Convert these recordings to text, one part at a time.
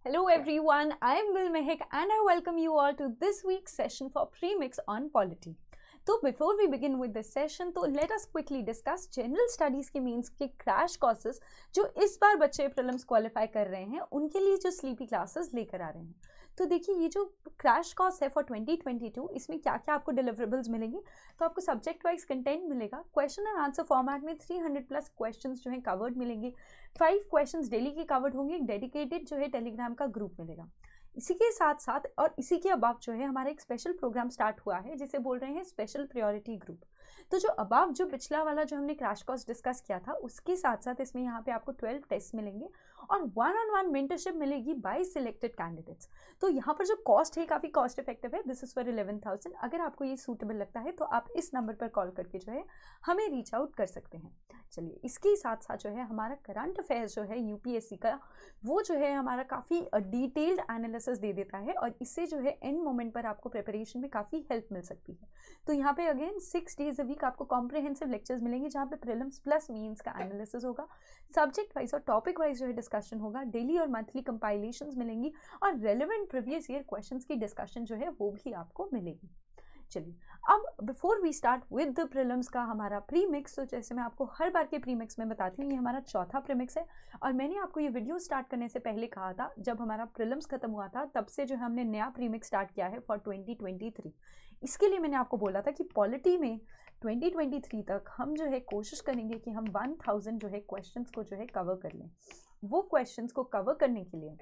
Hello everyone, I am Gul Mehak and I welcome you all to this week's session for Premix on Polity. तो before we begin with this session, तो let us quickly discuss general studies के means के crash courses जो इस बार बच्चे prelims qualify कर रहे हैं उनके लिए जो sleepy classes लेकर आ रहे हैं। तो देखिए ये जो क्रैश कोर्स है फॉर 2022 इसमें क्या क्या आपको डिलीवरेबल्स मिलेंगे। तो आपको सब्जेक्ट वाइज कंटेंट मिलेगा, क्वेश्चन एंड आंसर फॉर्मेट में 300 प्लस क्वेश्चंस जो है कवर्ड मिलेंगे, 5 क्वेश्चंस डेली के कवर्ड होंगे, डेडिकेटेड जो है टेलीग्राम का ग्रुप मिलेगा। इसी के साथ साथ और इसी के अबाव जो है हमारा एक स्पेशल प्रोग्राम स्टार्ट हुआ है जिसे बोल रहे हैं स्पेशल प्रायोरिटी ग्रुप। तो जो अबाव जो पिछला वाला जो हमने क्रैश कोर्स डिस्कस किया था उसके साथ साथ इसमें यहाँ पे आपको 12 टेस्ट मिलेंगे और 1-on-1 मेंटरशिप मिलेगी बाय सिलेक्टेड कैंडिडेट्स। तो यहाँ पर जो कॉस्ट है काफ़ी कॉस्ट इफेक्टिव है, दिस इज़ फॉर 11,000। अगर आपको ये सूटेबल लगता है तो आप इस नंबर पर कॉल करके जो है हमें रीच आउट कर सकते हैं। चलिए इसके साथ साथ जो है हमारा करंट अफेयर्स जो है यूपीएससी का वो जो है हमारा काफ़ी डिटेल्ड एनालिसिस दे देता है और इससे जो है एंड मोमेंट पर आपको प्रिपरेशन में काफ़ी हेल्प मिल सकती है। तो यहाँ पे अगेन 6 डेज अ वीक आपको कॉम्प्रिहेंसिव लेक्चर्स मिलेंगे जहाँ पे प्रीलिम्स प्लस मेंस का एनालिसिस होगा, सब्जेक्ट वाइज और टॉपिक वाइज जो है डिस्कशन होगा, डेली और मंथली कंपाइलेशंस मिलेंगी और रेलेवेंट प्रीवियस ईयर क्वेश्चंस की डिस्कशन जो है वो भी आपको मिलेगी। चलिए अब before we start with the prelims का हमारा प्री मिक्स, तो जैसे मैं आपको हर बार के प्री मिक्स में बताती हूँ ये हमारा चौथा प्री मिक्स है और मैंने आपको ये वीडियो स्टार्ट करने से पहले कहा था जब हमारा प्रीलिम्स खत्म हुआ था तब से जो हमने नया प्री मिक्स स्टार्ट किया है फॉर 2023। इसके लिए मैंने आपको बोला था कि पॉलिटी में 2023 तक हम जो है कोशिश करेंगे कि हम 1000 जो है क्वेश्चंस को जो है कवर कर लें। वो क्वेश्चंस को कवर करने के लिए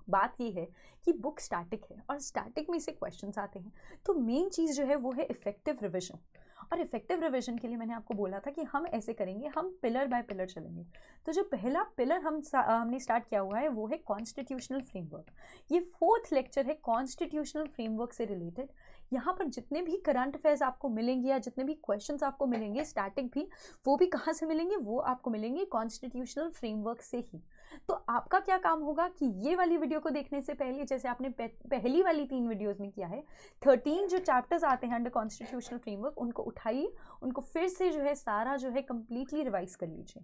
बात ये है कि बुक स्टैटिक है और स्टैटिक में से क्वेश्चंस आते हैं, तो मेन चीज़ जो है वो है इफेक्टिव रिविजन। और इफेक्टिव रिविजन के लिए मैंने आपको बोला था कि हम ऐसे करेंगे, हम पिलर बाय पिलर चलेंगे। तो जो पहला पिलर हमने स्टार्ट किया हुआ है वो है कॉन्स्टिट्यूशनल फ्रेमवर्क। ये 4th लेक्चर है कॉन्स्टिट्यूशनल फ्रेमवर्क से रिलेटेड। यहाँ पर जितने भी करंट अफेयर्स आपको मिलेंगे या जितने भी क्वेश्चंस आपको मिलेंगे स्टैटिक भी, वो भी कहाँ से मिलेंगे, वो आपको मिलेंगे कॉन्स्टिट्यूशनल फ्रेमवर्क से ही। तो आपका क्या काम होगा कि ये वाली वीडियो को देखने से पहले जैसे आपने पहली वाली 3 वीडियोस में किया है 13 जो चैप्टर्स आते हैं अंडर कॉन्स्टिट्यूशनल फ्रेमवर्क उनको उठाइए, उनको फिर से जो है सारा जो है कंप्लीटली रिवाइज कर लीजिए।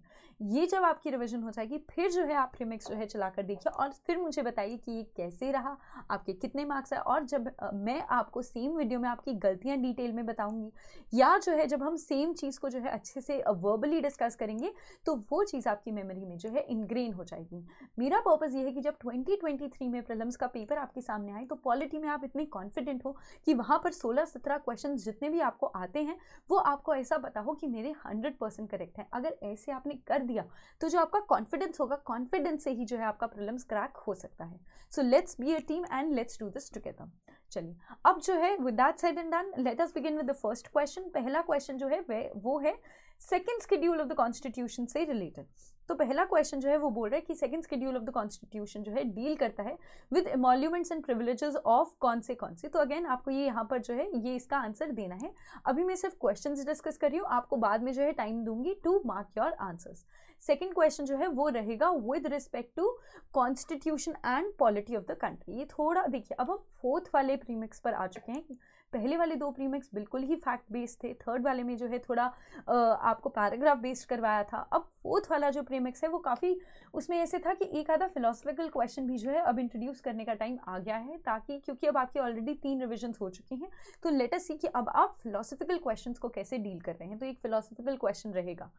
ये जब आपकी रिवीजन हो जाएगी फिर जो है आप प्रीमिक्स जो है चलाकर देखिए और फिर मुझे बताइए कि ये कैसे रहा, आपके कितने मार्क्स है। और जब मैं आपको सेम वीडियो में आपकी गलतियाँ डिटेल में बताऊँगी या जो है जब हम सेम चीज़ को जो है अच्छे से वर्बली डिस्कस करेंगे तो वो चीज़ आपकी मेमोरी में जो है इनग्रेन हो जाएगी। मेरा पर्पज़ ये है कि जब 2023 में प्रीलिम्स का पेपर आपके सामने आए तो पॉलिटी में आप इतने कॉन्फिडेंट हो कि वहाँ पर 16-17 क्वेश्चन जितने भी आपको आते हैं वो आपको ऐसा पता हो कि मेरे 100% करेक्ट है। अगर ऐसे आपने कर दिया तो जो आपका कॉन्फिडेंस होगा, कॉन्फिडेंस से ही जो है आपका प्रीलिम्स क्रैक हो सकता है। So let's be a team and let's do this together. चलिए अब जो है with that said and done let us begin with the first question. पहला क्वेश्चन जो है वो है second schedule of the constitution से रिलेटेड। तो पहला क्वेश्चन जो है वो बोल रहा है कि second schedule of the constitution जो है डील करता है with emoluments and privileges of कौन से। तो अगेन आपको ये यहाँ पर जो है ये इसका आंसर देना है। अभी मैं सिर्फ क्वेश्चंस डिस्कस कर रही हूँ, आपको बाद में जो है टाइम दूंगी to mark your answers. Second question जो है वो रहेगा with respect to constitution and polity of the country. ये थोड़ा देखिए, अब हम 4th वाले प्रीमिक्स पर आ चुके हैं। पहले वाले 2 प्रीमिक्स बिल्कुल ही फैक्ट बेस्ड थे, 3rd वाले में जो है थोड़ा आपको पैराग्राफ बेस्ड करवाया था। अब 4th वाला जो प्रीमिक्स है वो काफ़ी उसमें ऐसे था कि एक आधा फिलोसफिकल क्वेश्चन भी जो है अब इंट्रोड्यूस करने का टाइम आ गया है, ताकि क्योंकि अब आपकी ऑलरेडी 3 रिविजन्स हो चुकी हैं तो लेट अस सी कि अब आप फिलोसफिकल क्वेश्चंस को कैसे डील कर रहे हैं। तो एक फिलोसफिकल क्वेश्चन रहेगा।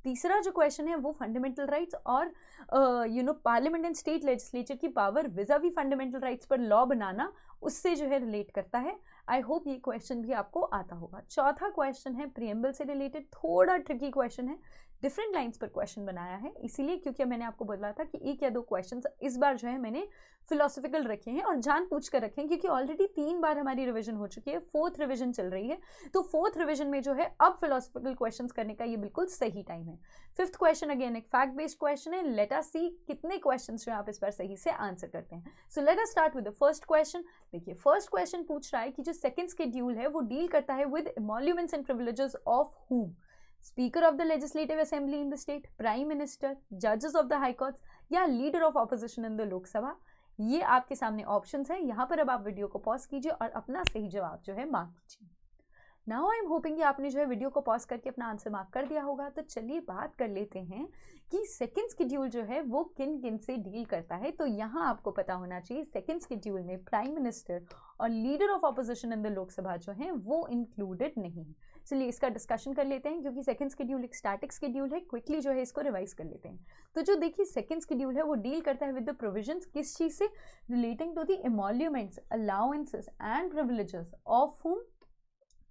तीसरा जो क्वेश्चन है वो फंडामेंटल राइट्स और पार्लियामेंट एंड स्टेट लेजिस्लेचर की पावर विज़ावी फंडामेंटल राइट्स पर लॉ बनाना, उससे जो है रिलेट करता है। आई होप ये क्वेश्चन भी आपको आता होगा। चौथा क्वेश्चन है प्रीएम्बल से रिलेटेड, थोड़ा ट्रिकी क्वेश्चन है, डिफरेंट लाइंस पर क्वेश्चन बनाया है इसीलिए क्योंकि मैंने आपको बोला था कि 1 या 2 क्वेश्चंस इस बार जो है मैंने फिलोसफिकल रखे हैं और जानबूझ कर रखे हैं क्योंकि ऑलरेडी 3 बार हमारी रिवीजन हो चुकी है, 4th रिवीजन चल रही है। तो 4th रिवीजन में जो है अब फिलोसफिकल क्वेश्चंस करने का ये बिल्कुल सही टाइम है। 5th क्वेश्चन अगेन एक फैक्ट बेस्ड क्वेश्चन है। लेट अस सी कितने क्वेश्चंस जो आप इस बार सही से आंसर करते हैं। So let us start with the first question. देखिए फर्स्ट क्वेश्चन पूछ रहा है कि जो सेकंड शेड्यूल है वो डील करता है with emoluments and privileges of whom, speaker of the legislative assembly in the state, prime minister, जजेस ऑफ द हाई कोर्ट्स या leader of opposition in the Lok Sabha. ये आपके सामने ऑप्शंस हैं। यहाँ पर अब आप वीडियो को पॉज कीजिए और अपना सही जवाब जो है मार्क कीजिए। नाउ आई एम होपिंग कि आपने जो है वीडियो को पॉज करके अपना आंसर मार्क कर दिया होगा। तो चलिए बात कर लेते हैं कि सेकंड शेड्यूल जो है वो किन किन से डील करता है। तो यहाँ आपको पता होना चाहिए सेकंड शेड्यूल में प्राइम मिनिस्टर और leader of opposition in the Lok Sabha जो है वो इंक्लूडेड नहीं है। चलिए इसका डिस्कशन कर लेते हैं, क्योंकि सेकंड शेड्यूल एक स्टैटिक शेड्यूल है। क्विकली जो है इसको रिवाइज कर लेते हैं। तो जो देखिए सेकंड शेड्यूल है वो डील करता है विद द प्रोविजंस किस चीज से, relating to the emoluments, allowances and privileges of whom.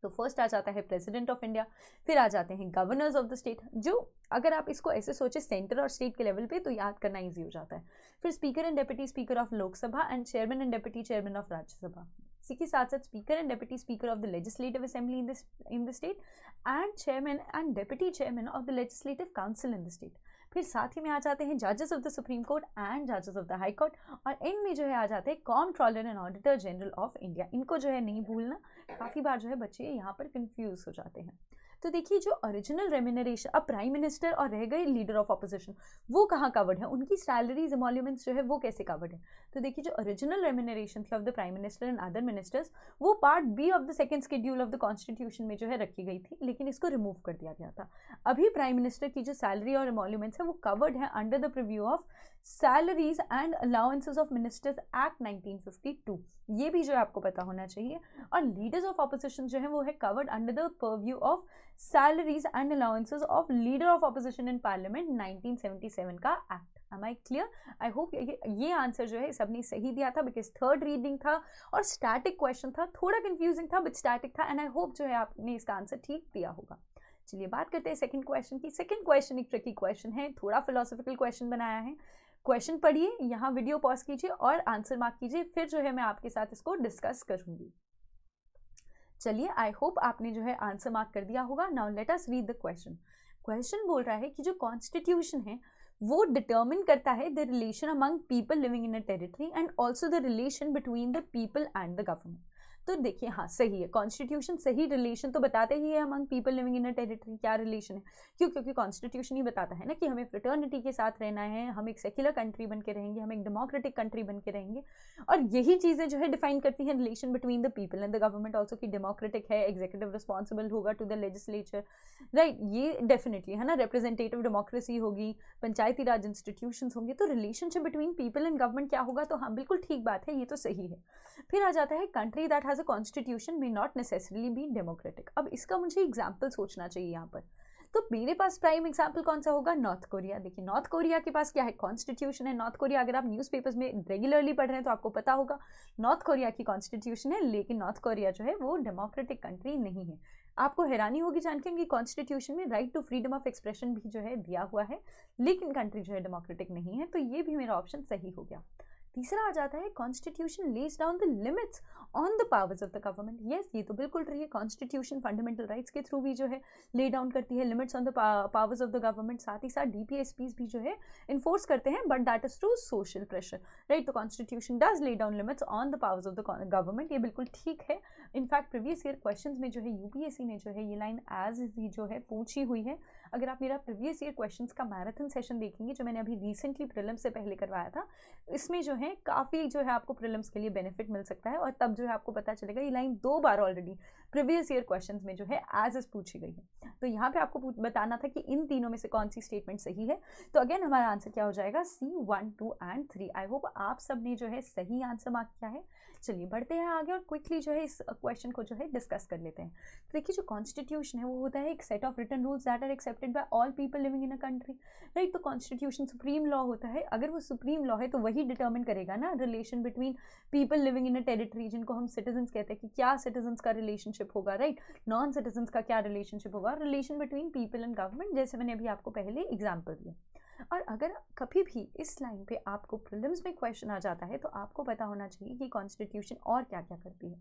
तो फर्स्ट आ जाता है प्रेसिडेंट ऑफ इंडिया, फिर आ जाते हैं गवर्नर्स ऑफ द स्टेट, जो अगर आप इसको ऐसे सोचे सेंटर और स्टेट के लेवल पे तो याद करना इजी हो जाता है। फिर speaker and deputy speaker of Lok Sabha and chairman and deputy chairman of Rajya Sabha. इसी के साथ साथ speaker and deputy speaker of the legislative assembly in the state and chairman and deputy chairman of the legislative council in the state. फिर साथ ही में आ जाते हैं जजेस of the supreme court and जजेस ऑफ द हाई कोर्ट, और and में जो है आ जाते हैं comptroller and auditor general of India. इनको जो है नहीं भूलना, काफ़ी बार जो है बच्चे यहाँ पर कंफ्यूज हो जाते हैं। तो देखिए जो ओरिजिनल रेम्यूनरेशन, अब प्राइम मिनिस्टर और रह गए लीडर ऑफ ऑपोजिशन, वो कहाँ कवर्ड है, उनकी सैलरीज एमोल्यूमेंट्स जो है वो कैसे कवर्ड है। तो देखिए जो ओरिजिनल रेम्यूनरेशन थी of the prime minister and other ministers, वो part B of the second schedule of the constitution में जो है रखी गई थी, लेकिन इसको रिमूव कर दिया गया था। अभी प्राइम मिनिस्टर की जो सैलरी और एमोल्यूमेंट्स है वो कवर्ड है under the preview of salaries and allowances of ministers act 1952। ये भी जो है आपको पता होना चाहिए। और लीडर्स ऑफ ऑपोजिशन जो है वो है covered under the purview of salaries and allowances of leader of opposition in parliament 1977 का act. Am I clear? I hope ये आंसर जो है सबने सही दिया था, बिकॉज थर्ड रीडिंग था और स्टैटिक क्वेश्चन था, थोड़ा कंफ्यूजिंग था बट स्टैटिक था, एंड आई होप जो है आपने इसका आंसर ठीक दिया होगा। चलिए बात करते हैं सेकंड क्वेश्चन की। सेकंड क्वेश्चन एक ट्रिकी क्वेश्चन है, थोड़ा फिलोसॉफिकल क्वेश्चन बनाया है। क्वेश्चन पढ़िए, यहाँ वीडियो पॉज कीजिए और आंसर मार्क कीजिए, फिर जो है मैं आपके साथ इसको डिस्कस करूंगी। चलिए आई होप आपने जो है आंसर मार्क कर दिया होगा। Now let us read the question. Question बोल रहा है कि जो कॉन्स्टिट्यूशन है वो डिटर्मिन करता है the relation among people living in a territory and also the relation between the people and the government. तो देखिए हाँ सही है, कॉन्स्टिट्यूशन सही रिलेशन तो बताते ही है among people living in a territory. क्या रिलेशन है? क्यों? क्योंकि कॉन्स्टिट्यूशन ही बताता है ना कि हमें फ्रेटर्निटी के साथ रहना है, हम एक सेक्युलर कंट्री बन के रहेंगे, हम एक डेमोक्रेटिक कंट्री बन के रहेंगे, और यही चीज़ें जो है डिफाइन करती हैं relation between the people and the government also, कि डेमोक्रेटिक है, एग्जीक्यूटिव रिस्पॉन्सिबल होगा टू द लेजिस्लेचर, राइट, ये डेफिनेटली है ना, रिप्रेजेंटेटिव डेमोक्रेसी होगी, पंचायती राज इंस्टीट्यूशंस होंगे, तो relationship between people and government क्या होगा? तो हाँ बिल्कुल ठीक बात है, ये तो सही है। फिर आ जाता है country that has a constitution may not necessarily be democratic. अब इसका मुझे एग्जाम्पल सोचना चाहिए यहाँ पर। तो मेरे पास प्राइम एग्जाम्पल कौन सा होगा? North Korea. देखिए नॉर्थ कोरिया के पास क्या है? कॉन्स्टिट्यूशन है। नॉर्थ कोरिया अगर आप न्यूज़पेपर्स में रेगुलरली पढ़ रहे हैं तो आपको पता होगा नॉर्थ कोरिया की कॉन्स्टिट्यूशन है, लेकिन नॉर्थ कोरिया जो है वो डेमोक्रेटिक कंट्री नहीं है। आपको हैरानी होगी जानकर कि कॉन्स्टिट्यूशन में right to freedom of expression भी जो है दिया हुआ है, लेकिन कंट्री जो है डेमोक्रेटिक नहीं है, तो ये भी मेरा ऑप्शन सही हो गया। तीसरा आ जाता है constitution lays down the limits on the powers of the government. Yes, ये तो बिल्कुल ट्रू है, कॉन्स्टिट्यूशन फंडामेंटल राइट्स के थ्रू भी जो है ले डाउन करती है limits on the powers of the government. साथ ही साथ डीपीएसपीज भी जो है इन्फोर्स करते हैं, but that is through social pressure, right. तो constitution does lay down limits on the powers of the government, ये बिल्कुल ठीक है। इनफैक्ट प्रीवियस ईयर क्वेश्चन में जो है यूपीएससी ने जो है ये लाइन एज इज जो है पूछी हुई है। अगर आप मेरा प्रीवियस ईयर क्वेश्चंस का मैराथन सेशन देखेंगे जो मैंने अभी रिसेंटली प्रीलिम्स से पहले करवाया था, इसमें जो है काफ़ी जो है आपको प्रीलिम्स के लिए बेनिफिट मिल सकता है, और तब जो है आपको पता चलेगा ये लाइन 2 बार ऑलरेडी प्रीवियस ईयर क्वेश्चंस में जो है एज इज पूछी गई है। तो यहाँ पे आपको बताना था कि इन तीनों में से कौन सी स्टेटमेंट सही है। तो अगेन हमारा आंसर क्या हो जाएगा? C 1, 2 and 3। आई होप आप सब ने जो है सही आंसर मार्क किया है। चलिए बढ़ते हैं आगे और क्विकली जो है इस क्वेश्चन को जो है डिस्कस कर लेते हैं। तो देखिए जो कॉन्स्टिट्यूशन है वो होता है एक set of written rules that are accepted by all people living in a country, right. तो कॉन्स्टिट्यूशन सुप्रीम लॉ होता है। अगर वो सुप्रीम लॉ है तो वही डिटर्मिन करेगा ना relation between people living in a territory, जिनको हम सिटीजन्स कहते हैं, कि क्या सिटीजन्स का रिलेशनशिप होगा, राइट, नॉन सिटीजन्स का क्या रिलेशनशिप होगा, relation between people and government, जैसे मैंने अभी आपको पहले एग्जाम्पल दिया। और अगर कभी भी इस लाइन पे आपको प्रीलिम्स में क्वेश्चन आ जाता है तो आपको पता होना चाहिए कि कॉन्स्टिट्यूशन और क्या क्या करती है।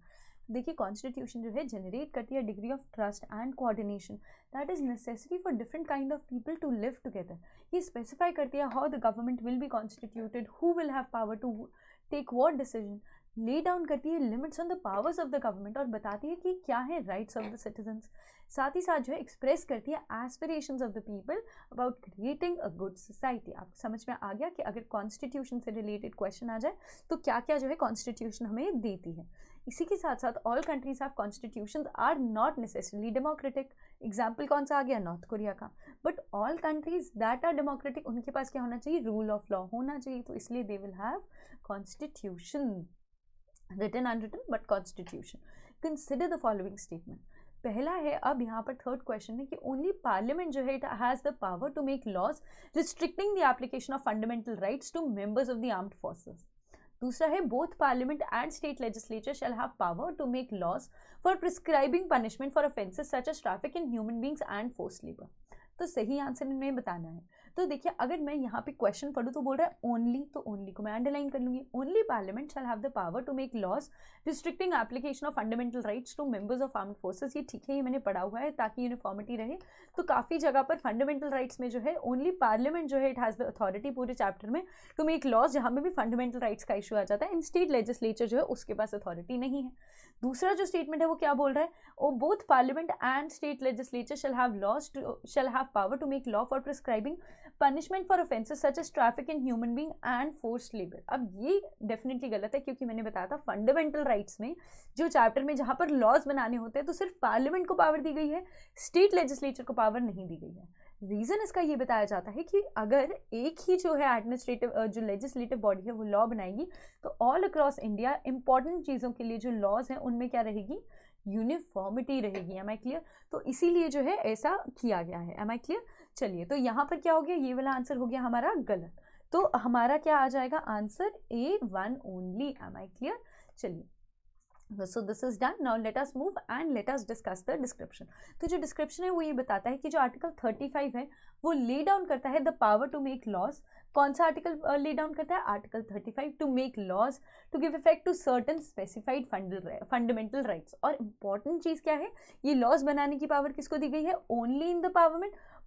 देखिए कॉन्स्टिट्यूशन जो है जनरेट करती है degree of trust and coordination that is necessary for different kind of people to live together. ये स्पेसिफाई करती है how the government will be constituted, who will have power to take what decision, lay down करती है limits on the powers of the government और बताती है कि क्या है राइट्स ऑफ द सिटीजन्स। साथ ही साथ जो है एक्सप्रेस करती है aspirations of the people about creating a good society. आपको समझ में आ गया कि अगर कॉन्स्टिट्यूशन से रिलेटेड क्वेश्चन आ जाए तो क्या क्या जो है कॉन्स्टिट्यूशन हमें देती है। इसी के साथ साथ all countries have constitutions are not necessarily democratic. Example कौन सा आ गया, नॉर्थ कोरिया का। But all countries that are democratic उनके पास क्या होना चाहिए, रूल ऑफ लॉ होना चाहिए। तो इसलिए they will have constitution, written unwritten but constitution. Consider the following statement. पहला है, अब यहाँ पर थर्ड क्वेश्चन है कि ओनली पार्लियामेंट जो है it has the power to make laws restricting the application of fundamental rights to members of the armed forces. दूसरा है, both parliament and state legislature shall have power to make laws for prescribing punishment for offences such as traffic in human beings and forced labour. तो सही answer इन्हें बताना है। तो देखिए अगर मैं यहाँ पे क्वेश्चन पढ़ूँ तो बोल रहा है ओनली, तो ओनली को मैं अंडरलाइन कर लूंगी। Only parliament shall have the power to make laws restricting application of fundamental rights to members of armed forces. ये ठीक है, ये मैंने पढ़ा हुआ है ताकि यूनिफॉर्मिटी रहे। तो काफ़ी जगह पर फंडामेंटल राइट्स में जो है ओनली पार्लियामेंट जो है इट हैज़ द अथॉरिटी पूरे चैप्टर में टू मेक लॉज, जहाँ में भी फंडामेंटल राइट्स का इशू आ जाता है। इन स्टेट लेजिस्लेचर जो है उसके पास अथॉरिटी नहीं है। दूसरा जो स्टेटमेंट है वो क्या बोल रहा है, ओ both parliament and state legislature shall have power to make law for prescribing punishment for offences such as traffic in human being and forced labour. अब ये डेफिनेटली गलत है क्योंकि मैंने बताया था फंडामेंटल राइट्स में जो चैप्टर में जहाँ पर लॉज बनाने होते हैं तो सिर्फ पार्लियामेंट को पावर दी गई है, स्टेट लेजिस्लेचर को पावर नहीं दी गई है। रीज़न इसका ये बताया जाता है कि अगर एक ही जो है एडमिनिस्ट्रेटिव जो लेजिस्लेटिव बॉडी है वो लॉ बनाएगी तो ऑल अक्रॉस इंडिया इंपॉर्टेंट चीज़ों के लिए जो लॉज हैं उनमें क्या रहेगी, यूनिफॉर्मिटी रहेगी। Am I clear? तो इसीलिए जो है ऐसा किया गया है। Am I clear? चलिए, तो यहाँ पर क्या हो गया, ये वाला आंसर हो गया हमारा गलत। तो हमारा क्या आ जाएगा answer, A1 only. Am I clear? चलिए, so this is done. Now let us move and let us discuss the description. तो जो डिस्क्रिप्शन है वो ये बताता है कि जो आर्टिकल 35 है वो ले डाउन करता है the power to make laws. कौन सा आर्टिकल ले डाउन करता है, article 35, to make laws to give effect to certain specified fundamental rights. और इंपॉर्टेंट चीज़ क्या है, ये लॉज बनाने की पावर किसको दी गई है, only in the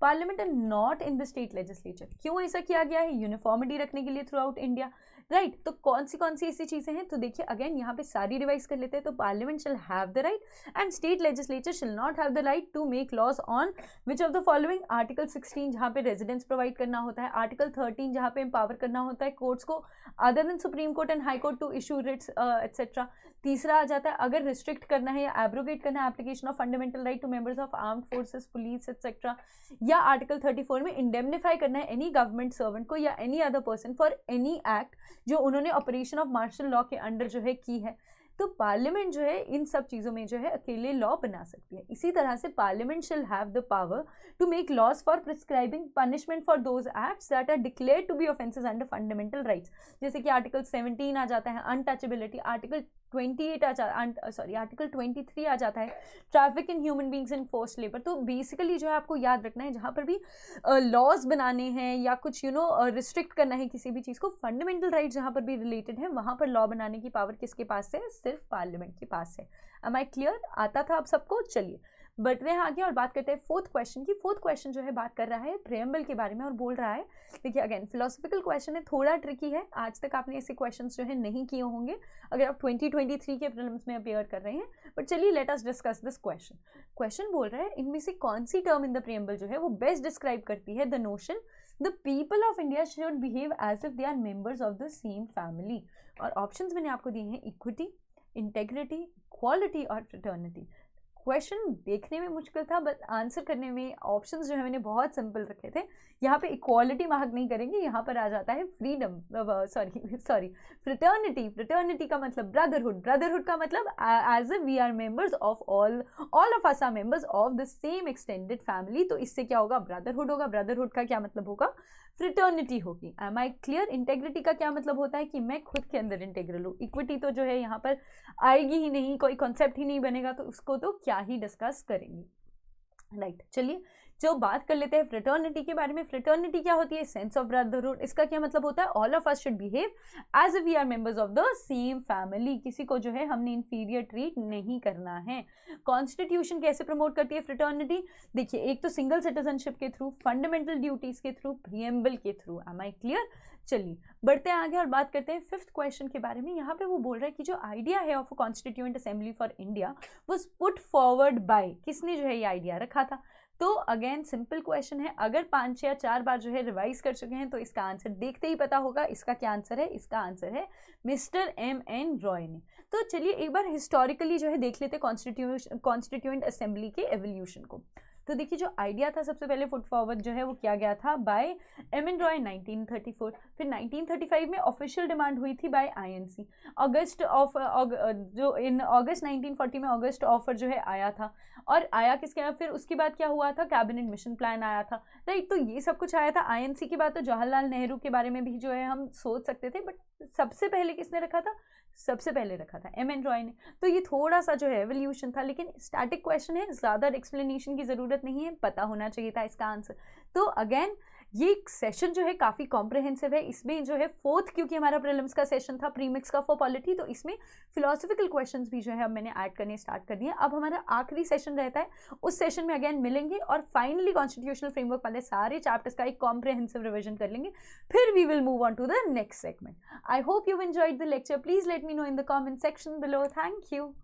parliament and not in the state legislature. क्यों ऐसा किया गया है, यूनिफॉर्मिटी रखने के लिए थ्रू आउट इंडिया, राइट। तो कौन सी ऐसी चीज़ें हैं, तो देखिए अगेन यहाँ पे सारी रिवाइज कर लेते हैं। तो parliament shall have the right and state legislature shall not have the right to make laws on which of the following. Article 16 जहाँ पे रेजिडेंस प्रोवाइड करना होता है, आर्टिकल 13 जहाँ पे एम्पावर करना होता है कोर्ट्स को other than supreme court and high court to issue writs etcetera. तीसरा आ जाता है अगर रिस्ट्रिक्ट करना है या एब्रोगेट करना है application of fundamental right to members of armed forces, police etcetera. या आर्टिकल 34 में इंडेमनीफाई करना है एनी गवर्नमेंट सर्वेंट को या any other person for any act जो उन्होंने ऑपरेशन ऑफ मार्शल लॉ के अंडर जो है की है। तो पार्लियामेंट जो है इन सब चीज़ों में जो है अकेले लॉ बना सकती है। इसी तरह से parliament shall have the power to make laws for prescribing punishment for those acts that are declared to be offences under fundamental rights. जैसे कि आर्टिकल 17 आ जाता है अनटचेबिलिटी, आर्टिकल 28 आर्टिकल 23 आ जाता है traffic in human beings in forced labour. तो basically जो है आपको याद रखना है जहाँ पर भी लॉज बनाने हैं या कुछ रिस्ट्रिक्ट करना है किसी भी चीज़ को, फंडामेंटल राइट जहाँ पर भी रिलेटेड है वहाँ पर लॉ बनाने की पावर किसके पास है, सिर्फ पार्लियामेंट के पास है। Am I clear? आता था आप सबको? चलिए बढ़ते हैं आगे और बात करते हैं फोर्थ क्वेश्चन की। फोर्थ क्वेश्चन जो है बात कर रहा है प्रेम्बल के बारे में और बोल रहा है, देखिए अगेन फिलोसॉफिकल क्वेश्चन है, थोड़ा ट्रिकी है। आज तक आपने ऐसे क्वेश्चंस जो है नहीं किए होंगे अगर आप 2023 के प्रीलिम्स में अपेयर कर रहे हैं। बट चलिए let us discuss this question. Question बोल रहा है इनमें से कौन सी टर्म इन द प्रेम्बल जो है वो बेस्ट डिस्क्राइब करती है the notion the people of India should behave as if they are members of the same family. और ऑप्शंस मैंने आपको दिए हैं इक्विटी, इंटेग्रिटी, इक्वालिटी और फ्रेटर्निटी। क्वेश्चन देखने में मुश्किल था बट आंसर करने में ऑप्शंस जो है मैंने बहुत सिंपल रखे थे। यहाँ पे इक्वालिटी मार्क नहीं करेंगे, यहाँ पर आ जाता है फ्रीडम, सॉरी फ्रेटर्निटी। फ्रेटर्निटी का मतलब ब्रदरहुड, ब्रदरहुड का मतलब as a we are members of all of us are members of the same extended family. तो इससे क्या होगा, ब्रदरहुड होगा। ब्रदरहुड का क्या मतलब होगा, फ्रेटर्निटी होगी। M I clear? इंटेग्रिटी का क्या मतलब होता है कि मैं खुद के अंदर इंटेग्रल हूँ। इक्विटी तो जो है यहाँ पर आएगी ही नहीं, कोई कॉन्सेप्ट ही नहीं बनेगा, तो उसको तो क्या ही डिस्कस करेंगे, राइट। चलिए जो बात कर लेते हैं फ्रेटर्निटी के बारे में। फ्रेटर्निटी क्या होती है? Sense of brotherhood. इसका क्या मतलब होता है? All of us should behave as if we are members of the same family. किसी को जो है हमने इंफीरियर ट्रीट नहीं करना है। कॉन्स्टिट्यूशन कैसे प्रमोट करती है फ्रेटर्निटी? देखिए, एक तो सिंगल सिटीजनशिप के थ्रू, फंडामेंटल ड्यूटीज के थ्रू, प्रीएम्बल के थ्रू। Am I clear? चलिए बढ़ते हैं आगे और बात करते हैं फिफ्थ क्वेश्चन के बारे में। यहाँ पे वो बोल रहा है कि जो आइडिया है of a constituent assembly for India was put forward bye, किसने जो है ये आइडिया रखा था? तो अगेन सिंपल क्वेश्चन है, अगर 5 या 4 बार जो है रिवाइज कर चुके हैं तो इसका आंसर देखते ही पता होगा। इसका क्या आंसर है? इसका आंसर है मिस्टर M.N. रॉय ने। तो चलिए एक बार हिस्टोरिकली जो है देख लेते हैं कॉन्स्टिट्यूएंट असेंबली के एवोल्यूशन को। तो देखिए, जो आइडिया था सबसे पहले फुट फॉरवर्ड जो है वो किया गया था बाय M.N. रॉय 1934। फिर 1935 में ऑफिशियल डिमांड हुई थी बाय INC। अगस्त 1940 में अगस्त ऑफर जो है आया था, और आया किसके? फिर उसके बाद क्या हुआ था? कैबिनेट मिशन प्लान आया था, राइट। तो ये सब कुछ आया था। INC की बात तो जवाहरलाल नेहरू के बारे में भी जो है हम सोच सकते थे, बट सबसे पहले किसने रखा था? सबसे पहले रखा था M.N. रॉय ने। तो ये थोड़ा सा जो है एवोल्यूशन था, लेकिन स्टैटिक क्वेश्चन है, ज़्यादा एक्सप्लेनेशन की ज़रूरत नहीं है, पता होना चाहिए था इसका आंसर। तो अगेन ये सेशन जो है काफ़ी कॉम्प्रहेंसिव है। इसमें जो है फोर्थ, क्योंकि हमारा प्रीलिम्स का सेशन था प्रीमिक्स का फॉर पॉलिटी, तो इसमें फिलोसफिकल क्वेश्चंस भी जो है अब मैंने ऐड करने स्टार्ट कर दिए। अब हमारा आखिरी सेशन रहता है, उस सेशन में अगेन मिलेंगे और फाइनली कॉन्स्टिट्यूशनल फ्रेमवर्क वाले सारे चैप्टर्स का एक कॉम्प्रहेंसिव रिविजन कर लेंगे। फिर we will move on to the next segment. I hope you enjoyed the lecture. Please let me know in the comment section below. Thank you.